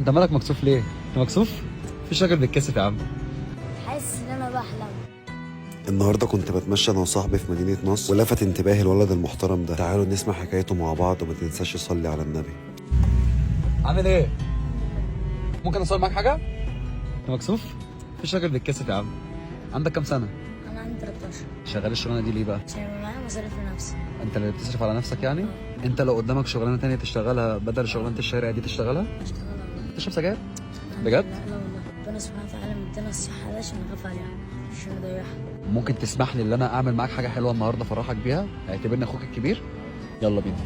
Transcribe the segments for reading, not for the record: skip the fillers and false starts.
انت مالك مكسوف ليه؟ انت مكسوف؟ مفيش راجل بيتكسف يا عم. حاسس ان انا بحلم. النهارده كنت بتمشى انا وصاحبي في مدينه نصر ولفت انتباهي الولد المحترم ده. تعالوا نسمع حكايته مع بعض وما تنساش تصلي على النبي. عامل ايه؟ ممكن اصور معاك حاجه؟ انت مكسوف؟ مفيش راجل بيتكسف يا عم. عندك كام سنه؟ انا عندي 13. شغال الشغلانه دي ليه بقى؟ عشان يبقى معايا مصاريف لنفسي. انت اللي بتصرف على نفسك يعني؟ انت لو قدامك شغلانه تانية تشتغلها بدل شغلانه الشارع دي تشتغلها؟ اشتغل والله. تشرب سجاير؟ بجد؟ لا والله، ربنا سبحانه وتعالى مدينا الصحه ده عشان نخاف عليها مش نضيعها. ممكن تسمح لي ان انا اعمل معاك حاجه حلوه النهارده افرحك بيها؟ اعتبرني اخوك الكبير. يلا بينا.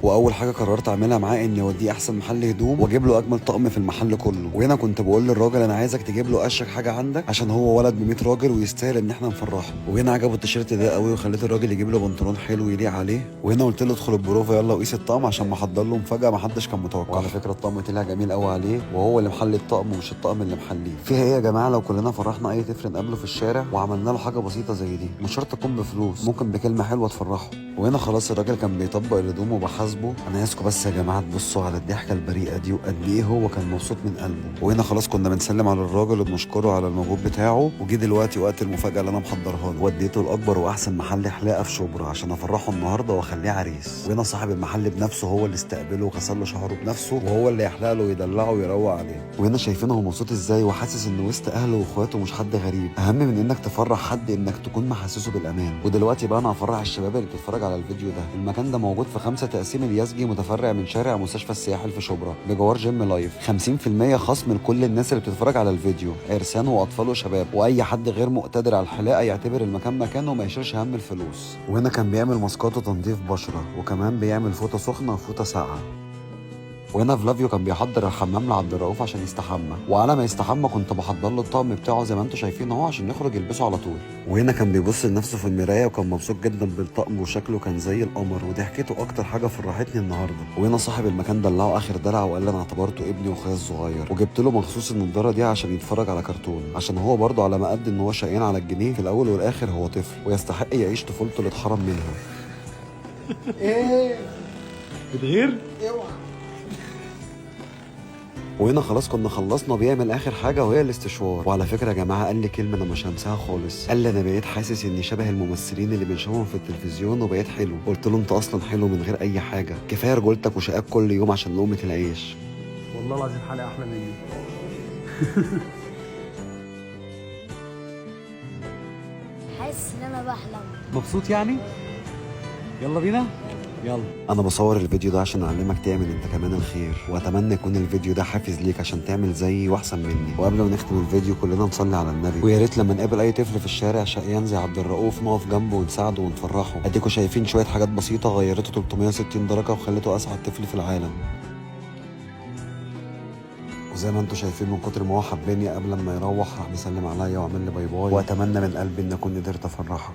واول حاجه قررت اعملها معاه اني اوديه احسن محل هدوم واجيب له اجمل طقم في المحل كله. وهنا كنت بقول للراجل انا عايزك تجيب له اشيك حاجه عندك عشان هو ولد ب 100 راجل ويستاهل ان احنا نفرحه. وهنا عجبه التيشيرت ده قوي وخليت الراجل يجيب له بنطلون حلو يليق عليه. وهنا قلت له ادخل البروفه يلا وقيس الطقم عشان محضر له مفاجاه ما حدش كان متوقعها. وعلى فكره الطقم طلع جميل قوي عليه وهو اللي محلي الطقم ومش الطقم اللي محليه. فيها ايه يا جماعه لو كلنا فرحنا اي طفل نقابله في الشارع وعملنا له حاجه بسيطه زي دي؟ مش شرط تكون بفلوس، ممكن بكلمه حلوه تفرحه. وهنا خلاص الراجل كان بيطبق الهدوم وبحاسبه. انا عايزكم بس يا جماعه تبصوا على الضحكه البريئه دي وقد ايه هو كان مبسوط من قلبه. وهنا خلاص كنا بنسلم على الراجل وبنشكره على المجهود بتاعه. وجي دلوقتي وقت المفاجاه اللي انا محضرها له. وديته لاكبر واحسن محل حلاقه في شبرا عشان افرحه النهارده واخليه عريس. وهنا صاحب المحل بنفسه هو اللي استقبله وغسل له شعره بنفسه وهو اللي يحلق له ويدلعه ويروق عليه. وهنا شايفينه هو مبسوط ازاي وحاسس انه وسط اهله واخواته مش حد غريب. اهم من انك تفرح حد انك تكون محسسه بالامان. ودلوقتي بقى انا هفرح الشباب اللي بتتفرج على الفيديو ده. المكان ده موجود في 5 تقسيم اليزجي متفرع من شارع مستشفى السياحل في شبرا بجوار جيم لايف. 50% خصم لكل الناس اللي بتتفرج على الفيديو، عرسان واطفال وشباب. واي حد غير مقتدر على الحلاقه يعتبر المكان مكانه وما يشيلش هم الفلوس. وهنا كان بيعمل ماسكات وتنظيف بشره وكمان بيعمل فوطه سخنه وفوطه ساقعه. وهنا فلافيو كان بيحضر الحمام لعبد الرؤوف عشان يستحمى. وعلى ما يستحمى كنت بحضر له الطقم بتاعه زي ما انتم شايفين اهو عشان يخرج يلبسه على طول. وهنا كان بيبص لنفسه في المرايه وكان مبسوط جدا بالطقم وشكله كان زي القمر. وضحكته اكتر حاجه فرحتني النهارده. وهنا صاحب المكان دلعه اخر دلع وقال لي انا اعتبرته ابني واخويا الصغير وجبت له مخصوص النضاره دي عشان يتفرج على كرتون. عشان هو برضه على ما قد ان هو شقيان على الجنيه في الاول والاخر هو طفل ويستحق يعيش طفولته اللي اتحرم منها. ايه؟ بتغير؟ وهنا خلاص كنا خلصنا بيعمل اخر حاجه وهي الاستشوار. وعلى فكره يا جماعه قال لي كلمه انا مش هنساها خالص. قال لي انا بقيت حاسس اني شبه الممثلين اللي بنشوفهم في التلفزيون وبقيت حلو. قلت له انت اصلا حلو من غير اي حاجه، كفايه رجولتك وشقاك كل يوم عشان لقمه العيش. والله العظيم حلقة أحلى مني. حاسس ان انا بحلم. مبسوط يعني؟ يلا بينا؟ يلا. انا بصور الفيديو ده عشان اعلمك تعمل انت كمان الخير. واتمنى يكون الفيديو ده حافز ليك عشان تعمل زيي واحسن مني. وقبل ما نختم الفيديو كلنا نصلي على النبي. ويا ريت لما نقابل اي طفل في الشارع شقيان زي عبد الرؤوف نقف جنبه ونساعده ونفرحه. اديكوا شايفين شويه حاجات بسيطه غيرته 360 درجه وخلته اسعد طفل في العالم. وزي ما انتم شايفين من كتر ما هو حباني قبل ما يروح راح بيسلم عليا وعمل لي باي باي. واتمنى من قلبي ان اكون قدرت افرحك.